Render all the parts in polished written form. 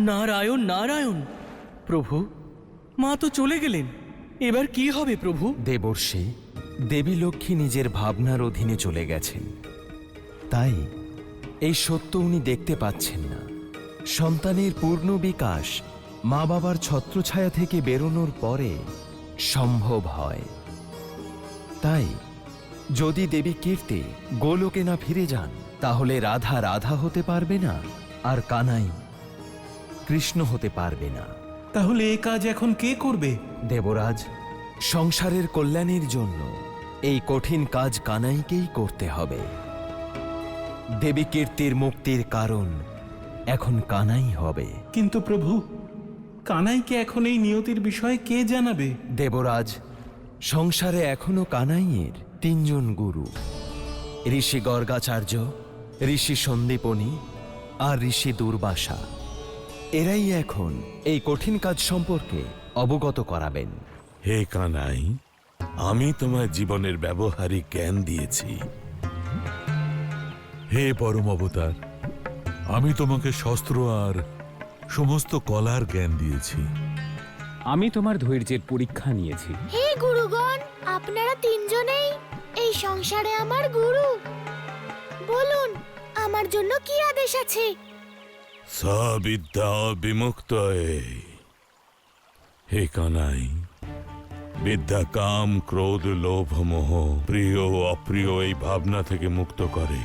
নারায়ণ নারায়ণ। প্রভু, মা তো চলে গেলেন, এবার কি হবে প্রভু? দেবর্ষি, দেবী লক্ষ্মী নিজের ভাবনার অধীনে চলে গেছেন, তাই এই সত্য উনি দেখতে পাচ্ছেন না। সন্তানের পূর্ণ বিকাশ মা বাবার ছত্রছায়া থেকে বেরোনোর পরে সম্ভব হয়। তাই যদি দেবী কীর্তি গোলোকে না ফিরে যান, তাহলে রাধা রাধা হতে পারবে না, আর কানাই কৃষ্ণ হতে পারবে না। তাহলে এই কাজ এখন কে করবে? দেবরাজ, সংসারের কল্যাণের জন্য এই কঠিন কাজ কানাইকেই করতে হবে। দেবী কীর্তির মুক্তির কারণ এখন কানাই হবে। কিন্তু প্রভু, কানাইকে এখন এই নিয়তির বিষয়ে কে জানাবে? দেবরাজ, সংসারে এখনো কানাইয়ের 3 জন গুরু, ঋষি গর্গাচার্য, ঋষি সন্দীপনী আর ঋষি দুর্বাসা। এরাই এখন এই কঠিন কাজ সম্পর্কে অবগত করাবেন। হে কানাই, আমি তোমায় জীবনের ব্যবহারিক জ্ঞান দিয়েছি। হে পরম অবতার, আমি তোমাকে শস্ত্র আর সমস্ত কলার জ্ঞান দিয়েছি। আমি তোমার ধৈর্যের পরীক্ষা নিয়েছি। হে গুরুগণ, আপনারা 3 জনেই এই সংসারে আমার গুরু। বলুন, আমার জন্য কি আদেশ আছে? সবিদ্যা বিমুক্তয়ে। হে কানাই, বিদ্যা কাম, ক্রোধ, লোভ, মোহ, প্রিয় ও অপ্রিয় এই ভাবনা থেকে মুক্ত করে।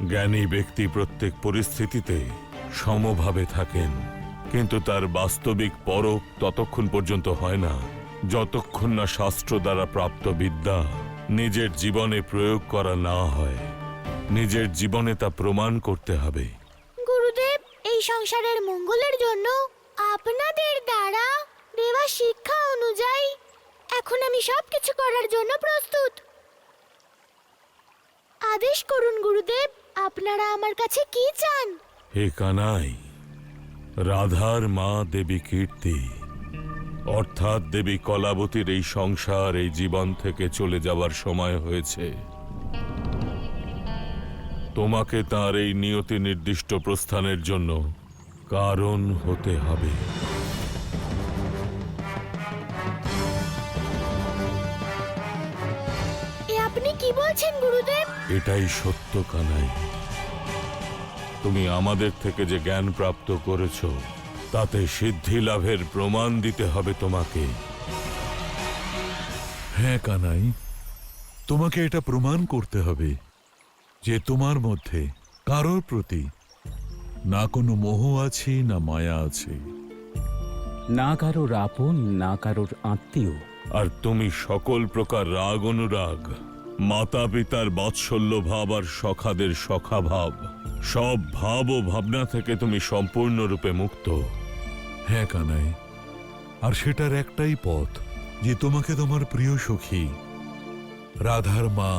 জ্ঞানী ব্যক্তি প্রত্যেক পরিস্থিতিতে সমভাবে থাকেন, কিন্তু তার বাস্তবিক পরখ ততক্ষণ পর্যন্ত হয় না যতক্ষণ না শাস্ত্র দ্বারা প্রাপ্ত বিদ্যা নিজের জীবনে প্রয়োগ করা না হয়। নিজের জীবনে তা প্রমাণ করতে হবে। গুরুদেব, এই সংসারের মঙ্গলের জন্য আপনাদের দ্বারা দেওয়া শিক্ষা অনুযায়ী এখন আমি সবকিছু করার জন্য প্রস্তুত। আদেশ করুন গুরুদেব, আপনারা আমার কাছে কি চান? হে কানাই, রাধার মা দেবী কীর্তি অর্থাৎ দেবী কলাবতীর এই সংসার, এই জীবন থেকে চলে যাওয়ার সময় হয়েছে। তোমাকে তার এই নিয়তি নির্দিষ্ট প্রস্থানের জন্য কারণ হতে হবে। এ আপনি কি বলছেন গুরুদেব? এটাই সত্য কানাই। তুমি আমাদের থেকে যে জ্ঞান প্রাপ্ত করেছ, তাতে সিদ্ধি লাভের প্রমাণ দিতে হবে তোমাকে। হ্যাঁ কানাই, তোমাকে এটা প্রমাণ করতে হবে যে তোমার মধ্যে কারোর প্রতি না কোনো মোহ আছে, না মায়া আছে। না কারোর আপন, না কারোর আত্মীয়। আর তুমি সকল প্রকার রাগ অনুরাগ, মাতা পিতার বাৎসল্য ভাব আর সখাদের সখা ভাব, সব ভাব ও ভাবনা থেকে তুমি সম্পূর্ণরূপে মুক্ত। হ্যাঁ কানাই, আর সেটার একটাই পথ, যে তোমাকে তোমার প্রিয় সখী রাধার মা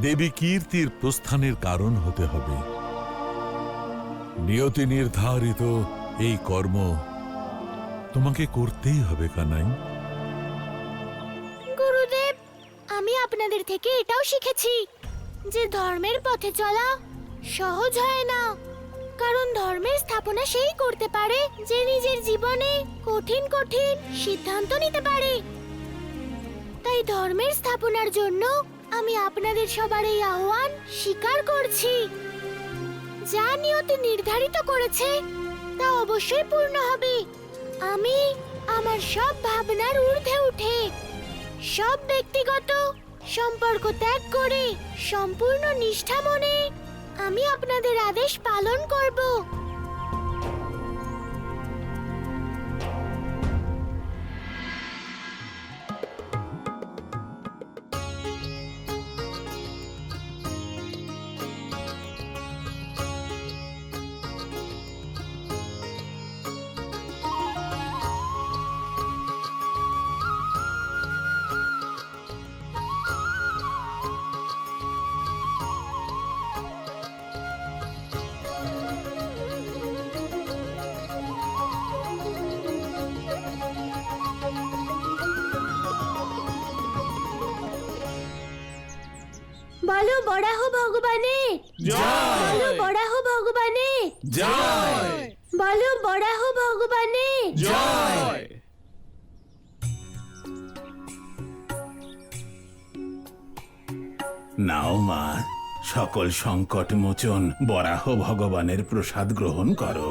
দেবী কীর্তির প্রস্থানের কারণ হতে হবে। নিয়তি নির্ধারিত এই কর্ম তোমাকে করতেই হবে কানাই। গুরুদেব, আমি আপনাদের থেকে এটাও শিখেছি যে ধর্মের পথে চলা সহজ হয় না, কারণ ধর্মের স্থাপনা সেই করতে পারে যে নিজের জীবনে কঠিন কঠিন সিদ্ধান্ত নিতে পারে। তাই ধর্মের স্থাপনার জন্য আমি আপনাদের সবার এই আহ্বান স্বীকার করছি। যা নিয়তি নির্ধারিত করেছে তা অবশ্যই পূর্ণ হবে। আমি আমার সব ভাবনার ঊর্ধ্বে উঠে সব ব্যক্তিগত সম্পর্ক ত্যাগ করে সম্পূর্ণ নিষ্ঠা মনে আমি আপনাদের আদেশ পালন করব। বলো বরাহ ভগবানে বলো বরাহ ভগবানে বলো বরাহ ভগবানে নাও মা, সকল সংকট মোচন বরাহ ভগবানের প্রসাদ গ্রহণ করো।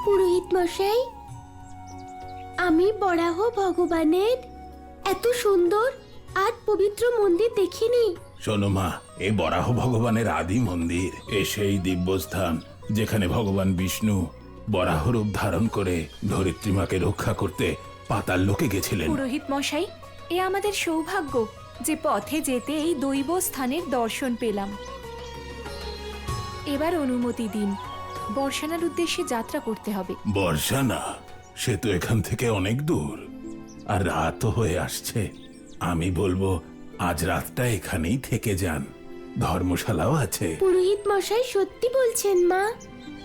পুরোহিত মশাই, আমি বরাহ ভগবানের এত সুন্দর আর পবিত্র মন্দির দেখিনি। শোনো মা, এই বরাহ ভগবানের আদি মন্দির, এ সেই দিব্যস্থান যেখানে ভগবান বিষ্ণু বরাহ রূপ ধারণ করে ধরিত্রীমাকে রক্ষা করতে পাতাল লোকে গেছিলেন। পুরোহিত মশাই, এ আমাদের সৌভাগ্য যে পথে যেতে এই দৈব স্থানের দর্শন পেলাম। এবার অনুমতি দিন, বর্ষানার উদ্দেশ্যে যাত্রা করতে হবে। বর্ষা না, সে তো এখান থেকে অনেক দূর, আর রাতও হয়ে আসছে। আমি বলবো আজ রাতটা এখানেই থেকে যান, ধর্মশালাও আছে। পুরোহিত মশাই সত্যি বলছেন মা?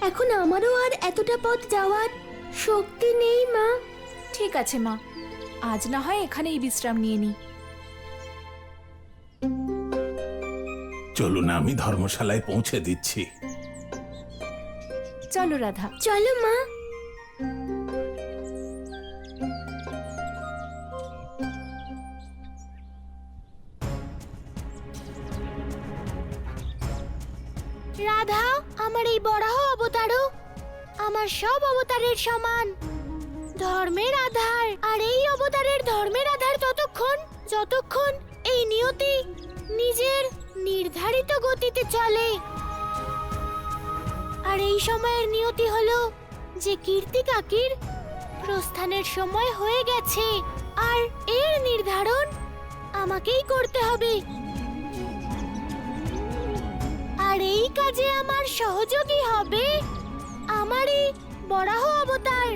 এখন আমারও আর এতটা পথ যাওয়ার শক্তি নেই মা। ঠিক আছে মা, আজ না হয় এখানেই বিশ্রাম নিয়ে নি। চলুন, আমি ধর্মশালায় পৌঁছে দিচ্ছি। চলো রাধা। চলো মা। রাধা, আমার এই বরাহ অবতারও আমার সব অবতারের সমান, ধর্মের আধার। আর এই অবতারের ধর্মের আধার ততক্ষণ যতক্ষণ এই নিয়তি নিজের নির্ধারিত গতিতে চলে। আর এই সময়ের নিয়তি হলো যে কীর্তি কাকির প্রস্থানের সময় হয়ে গেছে, আর এর নির্ধারণ আমাকেই করতে হবে। আর এই কাজে আমার সহযোগী হবে আমারই বরাহ অবতার।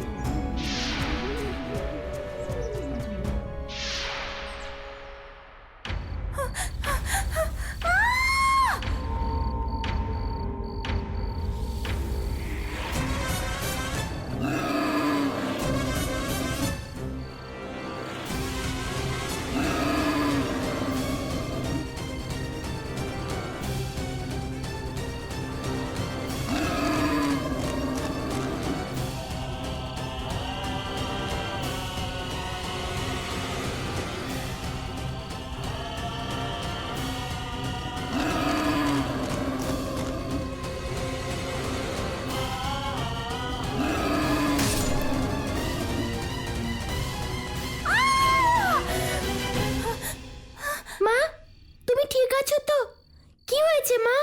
মা, তুমি ঠিক আছো তো? কি হয়েছে মা?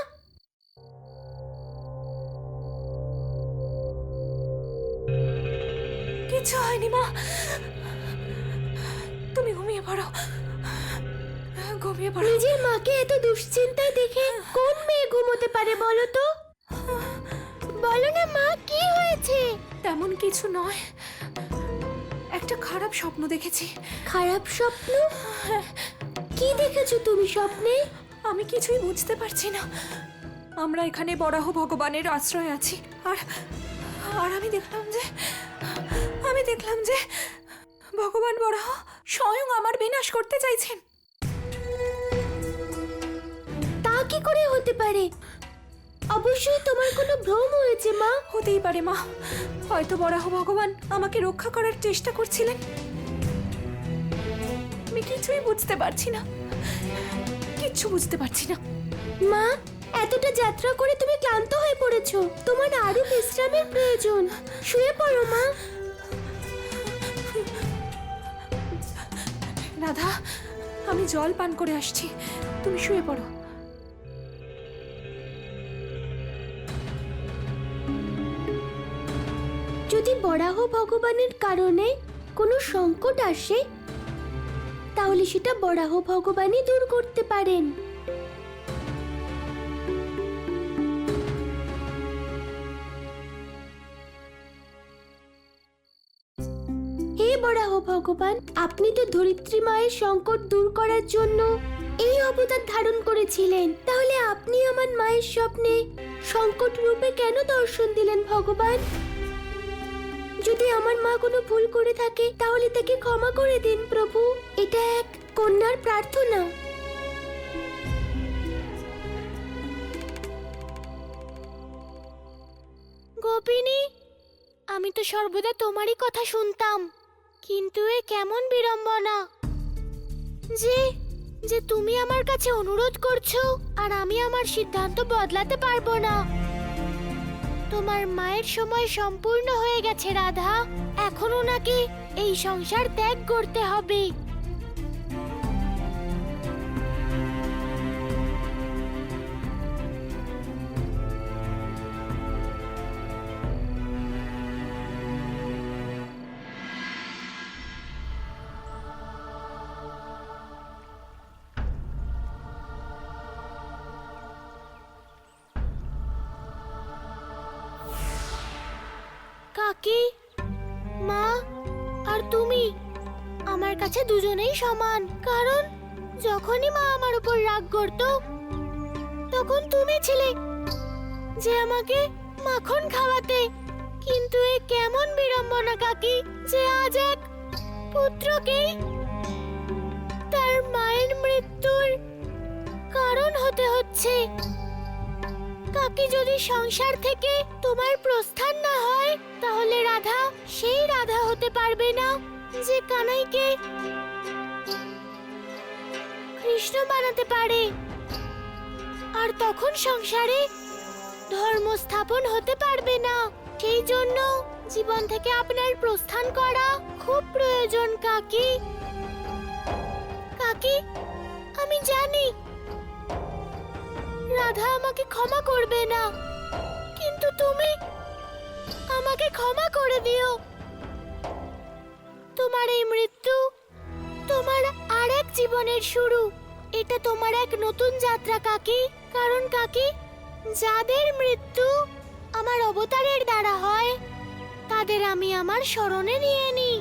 কিছু হয়নি মা, তুমি ঘুমিয়ে পড়ো, ঘুমিয়ে পড়ো। নিজের মাকে এত দুশ্চিন্তায় দেখে কোন মেয়ে ঘুমোতে পারে বলো তো? বলো না মা, কি হয়েছে? তেমন কিছু নয়, একটা খারাপ স্বপ্ন দেখেছি। খারাপ স্বপ্ন? কি দেখেছো তুমি স্বপ্নে? আমি কিছুই বুঝতে পারছি না। আমরা এখানে বরাহ ভগবানের আশ্রয় আছি, আর আর আমি দেখলাম যে ভগবান বরাহ স্বয়ং আমার বিনাশ করতে চাইছেন। তা কি করে হতে পারে? অবশ্যই তোমার কোনো ভ্রম হয়েছে মা। হতেই পারে মা, হয়তো বরাহ ভগবান আমাকে রক্ষা করার চেষ্টা করছিলেন। আমি কিছুই বুঝতে পারছি না, কিচ্ছু বুঝতে পারছি না। মা, এতটা যাত্রা করে তুমি ক্লান্ত হয়ে পড়েছো, তোমার আরো বিশ্রামের প্রয়োজন। শুয়ে পড়ো মা। রাধা, আমি জল পান করে আসছি, তুমি শুয়ে পড়ো। যদি বরাহ ভগবানের কারণে কোনো সংকট আসে, তাহলে সেটা বরাহ ভগবানই দূর করতে পারেন। হে বরাহ ভগবান, আপনি তো ধরিত্রী মায়ের সংকট দূর করার জন্য এই অবতার ধারণ করেছিলেন, তাহলে আপনি আমার মায়ের স্বপ্নে সংকট রূপে কেন দর্শন দিলেন ভগবান? যদি আমার মা কোনো ভুল করে থাকে তাহলে তাকে ক্ষমা করে দিন প্রভু। এটা এক কন্যার প্রার্থনা। গোপিনী, আমি তো সর্বদা তোমারই কথা শুনতাম, কিন্তু এ কেমন বিড়ম্বনা যে যে তুমি আমার কাছে অনুরোধ করছো আর আমি আমার সিদ্ধান্ত বদলাতে পারবো না। তোমার মায়ের সময় সম্পূর্ণ হয়ে গেছে রাধা, এখন ওনাকে এই সংসার ত্যাগ করতে হবে। কাকি, মা আর তুমি আমার কাছে দুজনেই সমান, কারণ যখনই মা আমার উপর রাগ করত তখন তুমি ছিলে যে আমাকে মাখন খাওয়াতে। কিন্তু এ কেমন বিড়ম্বনা কাকি যে আজ এক পুত্রকেই তার মায়ের মৃত্যুর কারণ হতে হচ্ছে। কাকি, যদি সংসার থেকে তোমার প্রস্থান না হয় তাহলে রাধা সেই রাধা হতে পারবে না যে কানাইকে কৃষ্ণ বানাতে পারে, আর তখন সংসারে ধর্ম স্থাপন হতে পারবে না। সেই জন্য জীবন থেকে আপনার প্রস্থান করা খুব প্রয়োজন কাকি। কাকি, আমি জানি রাধা আমাকে ক্ষমা করবে না, কিন্তু তুমি আমাকে ক্ষমা করে দিও। তোমার এই মৃত্যু তোমার আরেক জীবনের শুরু। এটা তোমার এক নতুন যাত্রা কাকি, কারণ কাকি, যাদের মৃত্যু আমার অবতারের দ্বারা হয় তাদের আমি আমার শরণে নিয়ে নিই।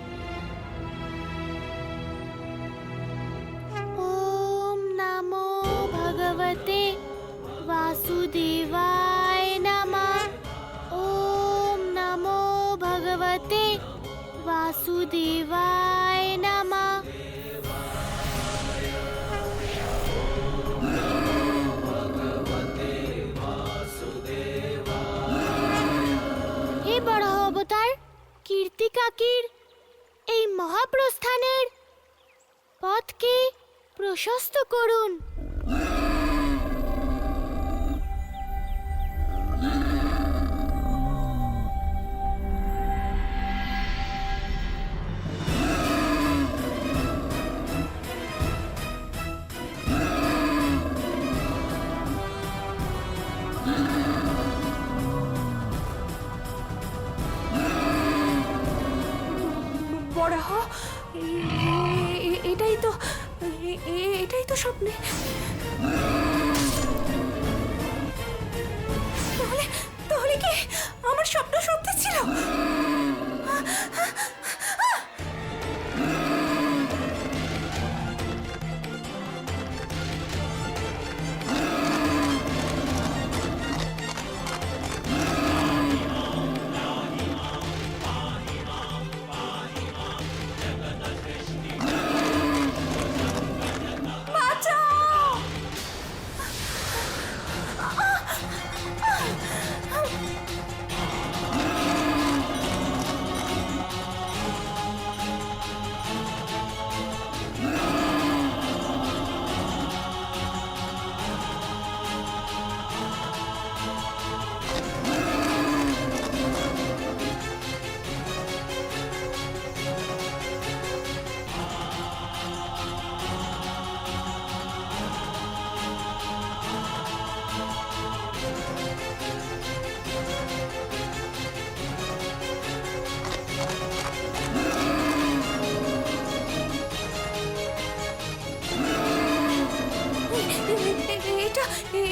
ওম নমো ভগবতে वासुदेवाय नमः। ओम नमो भगवते वासुदेवाय नमः। হে বড় অবতার, কীর্তি কাকির এই মহাপ্রস্থানের পথকে প্রশস্ত করুন। বরাহ, এটাই তো স্বপ্নে। তাহলে কি আমার স্বপ্ন সত্যি ছিল?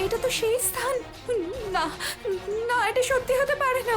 এটা তো সেই স্থান। না না, এটা সত্যি হতে পারে না।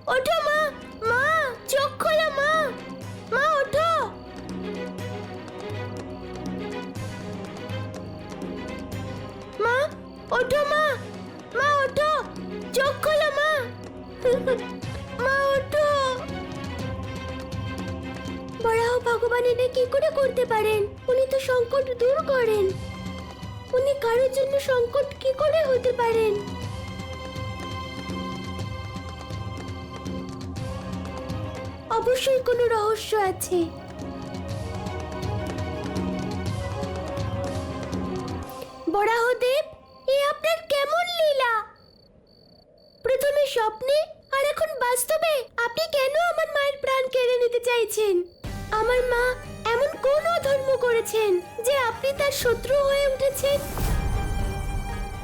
ওঠো মা, মা চোখ খোলো মা, মা ওঠো। মা ওঠো মা, মা ওঠো, চোখ খোলো মা, মা ওঠো। বরাহ ভগবান এটা কি করে করতে পারেন? উনি তো সংকট দূর করেন। উনি কারোর জন্য সংকট কি করে হতে পারেন? অবশ্যই কোনো রহস্য আছে। বরাহদেব, এ আপনার কেমন লীলা? প্রথমে স্বপ্নে আর এখন বাস্তবে আপনি কেন আমার মায়ের প্রাণ কেড়ে নিতে চাইছেন? আমার মা এমন কোন অধর্ম করেছেন যে আপনি তার শত্রু হয়ে উঠেছেন?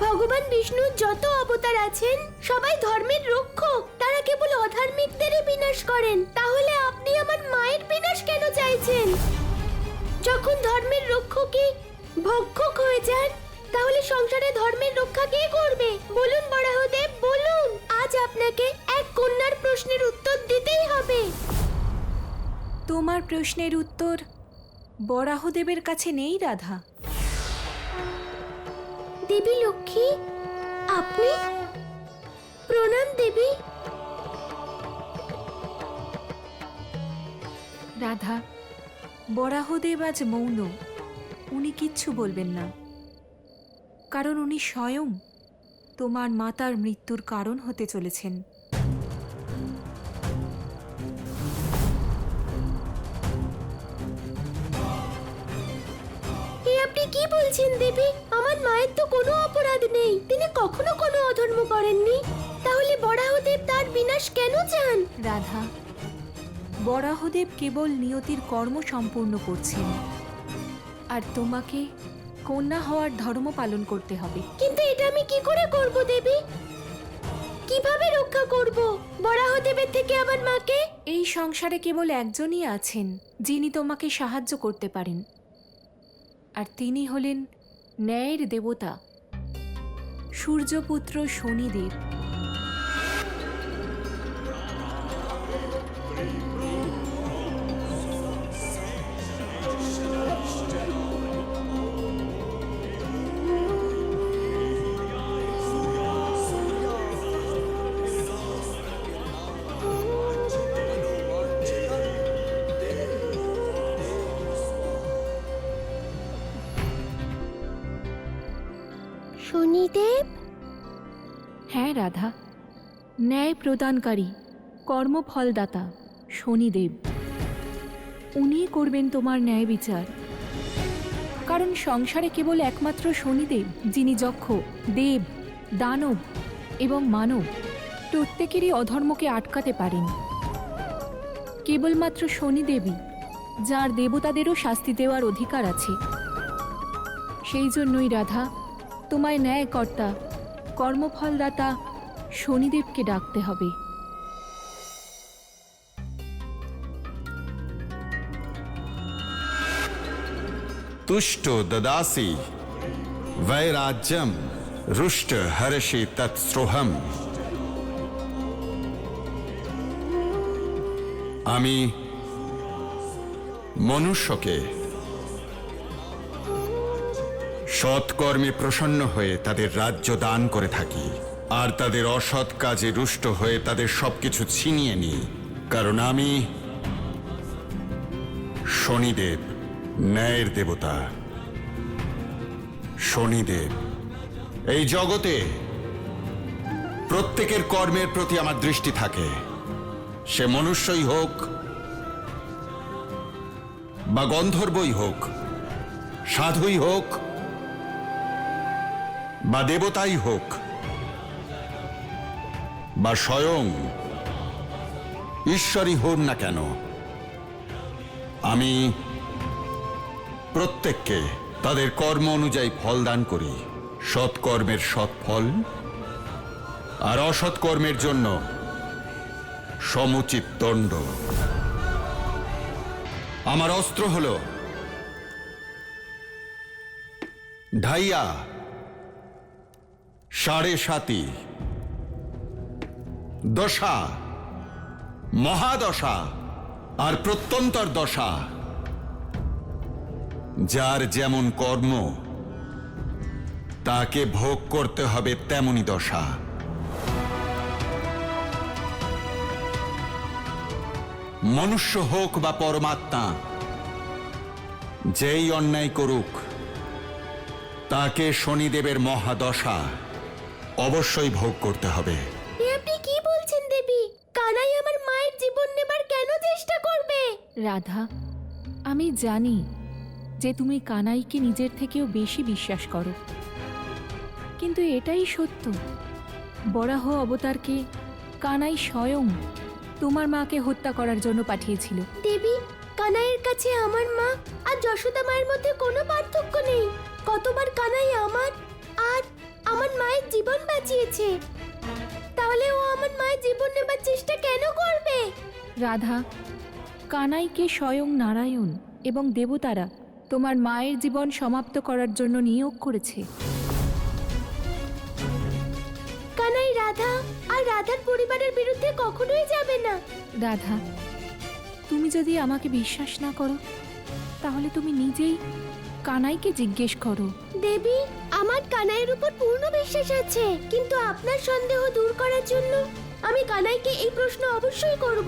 ভগবান বিষ্ণুর যত অবতার আছেন সবাই ধর্মের রক্ষক, তারা কেবল অধার্মিকদেরই বিনাশ করেন। তাহলে আপনি আমার মায়ের বিনাশ কেন চাইছেন? যখন ধর্মের রক্ষকই ভক্ষক হয়ে যান, তাহলে সংসারে ধর্মের রক্ষা কে করবে? বলুন বরাহদেব, বলুন। আজ আপনাকে এক কন্যার প্রশ্নের উত্তর দিতেই হবে। তোমার প্রশ্নের উত্তর বরাহদেবের কাছে নেই রাধা। দেবী লক্ষ্মী, আপনি? প্রণাম দেবী। রাধা, বরাহদেব আজ মৌন, উনি কিচ্ছু বলবেন না, কারণ উনি স্বয়ং তোমার মাতার মৃত্যুর কারণ হতে চলেছেন। আপনি কি বলছেন দেবী? আমার মায়ের তো কোনো অপরাধ নেই, তিনি কখনো কোনো অধর্ম করেননি। তাহলে বরাহদেব তার বিনাশ কেন চান? রাধা, বরাহদেব কেবল নিয়তির কর্ম সম্পূর্ণ করছেন, আর তোমাকে কন্যা হওয়ার ধর্ম পালন করতে হবে। কিন্তু এটা আমি কি করে করব দেবী? কিভাবে রক্ষা করব বরাহদেবের থেকে আমার মাকে? এই সংসারে কেবল একজনই আছেন যিনি তোমাকে সাহায্য করতে পারেন, আর তিনি হলেন ন্যায়ের দেবতা সূর্যপুত্র শনিদেব। শনিদেব? হ্যাঁ রাধা, ন্যায় প্রদানকারী কর্মফলদাতা শনিদেব, উনিই করবেন তোমার ন্যায় বিচার। কারণ সংসারে কেবল একমাত্র শনিদেব যিনি যক্ষ, দেব, দানব এবং মানব প্রত্যেকেরই অধর্মকে আটকাতে পারেন। কেবলমাত্র শনিদেবই যার দেবতাদেরও শাস্তি দেওয়ার অধিকার আছে। সেই জন্যই রাধা, তোমায় ন্যায়কর্তা কর্মফলদাতা শনিদেবকে ডাকতে হবে। तुष्टो ददासि वैराज्यम रुष्ट हर्षि तत्स्रोहम। আমি মনুষ্যকে সৎকর্মে প্রসন্ন হয়ে তাদের রাজ্য দান করে থাকি, আর তাদের অসৎ কাজে রুষ্ট হয়ে তাদের সবকিছু ছিনিয়ে নিই। কারণ আমি শনিদেব, ন্যায়ের দেবতা। শনিদেব এই জগতে প্রত্যেকের কর্মের প্রতি আমার দৃষ্টি থাকে, সে মনুষ্যই হোক বা গন্ধর্বই হোক, সাধুই হোক বা দেবতাই হোক, বা স্বয়ং ঈশ্বরই হন না কেন, আমি প্রত্যেককে তাদের কর্ম অনুযায়ী ফল দান করি। সৎকর্মের সৎ ফল, আর অসৎ কর্মের জন্য সমুচিত দণ্ড। আমার অস্ত্র হল ঢাইয়া, সাড়ে সাতি, দশা মহাদশা আর প্রত্যন্তর দশা। যার যেমন কর্ম তাকে ভোগ করতে হবে তেমনি দশা। মনুষ্য হোক বা পরমাত্মা, যেই অন্যায় করুক তাকে শনিদেবের মহাদশা অবশ্যই ভোগ করতে হবে। আপনি কি বলছেন দেবী? কানাই আমার মায়ের জীবন নেবার কেন চেষ্টা করবে? রাধা, আমি জানি যে তুমি কানাইকে নিজের থেকেও বেশি বিশ্বাস করো, কিন্তু এটাই সত্য, বরাহ অবতারকে কানাই স্বয়ং তোমার মাকে হত্যা করার জন্য পাঠিয়েছিল। দেবী, কানাইয়ের কাছে আমার মা আর যশোদা মায়ের মধ্যে কোনো পার্থক্য নেই। কতবার কানাই আমার আর আমার মায়ের জীবন বাঁচিয়েছে, তাহলে ও আমার মায়ের জীবন নেবার চেষ্টা কেন করবে? রাধা, কানাইকে স্বয়ং নারায়ণ এবং দেবতারা তোমার মায়ের জীবন সমাপ্ত করার জন্য নিয়োগ করেছে। কানাই রাধা আর রাধার পরিবারের বিরুদ্ধে কখনোই যাবে না। রাধা, তুমি যদি আমাকে বিশ্বাস না করো তাহলে তুমি নিজেই কানাইকে জিজ্ঞেস করো। দেবী, আমার কানাইয়ের উপর পূর্ণ বিশ্বাস আছে, কিন্তু আপনার সন্দেহ দূর করার জন্য আমি কানাইকে এই প্রশ্ন অবশ্যই করব।